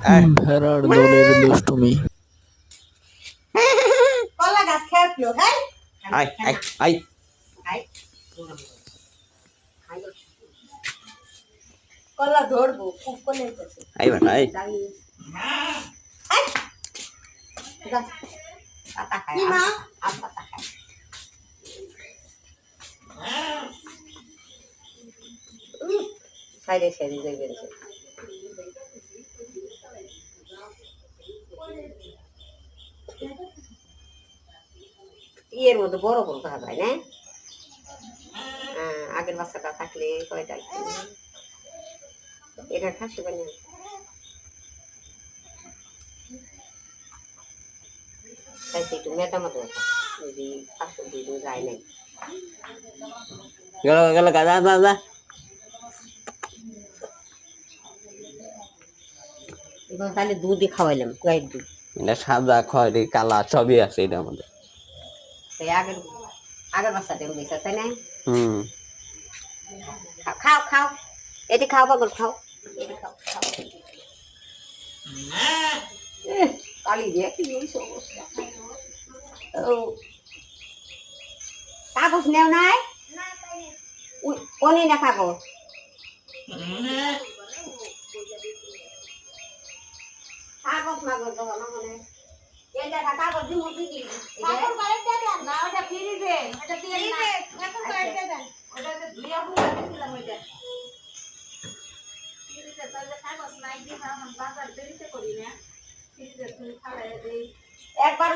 ভেড়ার দলের দুষ্টুমি। কলা গাছ খেয়ে হ্যাঁ আই আই আই কলা ধরবো খুব কলে আই বেটা আই পাতা খায় মা আর পাতা খায় সাইডে সাইডে যাইবেন ইয়ের মধ্যে বড় বড় দেখা যায় না আগের বাচ্চাটা থাকলে কয়টা এটা খাসি বানিয়ে একটু মেটা মতো যদি 500 দিন যায় নাই গেল গেল গাদা দাদা এবার তাহলে দুধই খাওয়াইলাম গাইড দুধ এটা সাদা খয়েরি কালা সবই আছে এটার মধ্যে সেই আগের আগের বাচ্চাটা গেছে তাই না হুম খাও খাও এটি খাও পাগল খাও এটি খাও খাও কালি দিয়ে কি অবস্থা কাগজ নেও নাই কোনি না কাগজ কাগজ মাগজ দেবো না মনে এটা কাগজ দিব কি কাগজ করে দেন না ওটা ফ্রিজে এটা দিয়ে না এখন করে দেন ওটাতে ধুইয়া ফুলা দিছিলাম ওইটা ফ্রিজে তাহলে কাগজ নাই দিয়ে আমরা বাজার দেরিতে করি না ফ্রিজে তুমি খাওয়া দেই একবার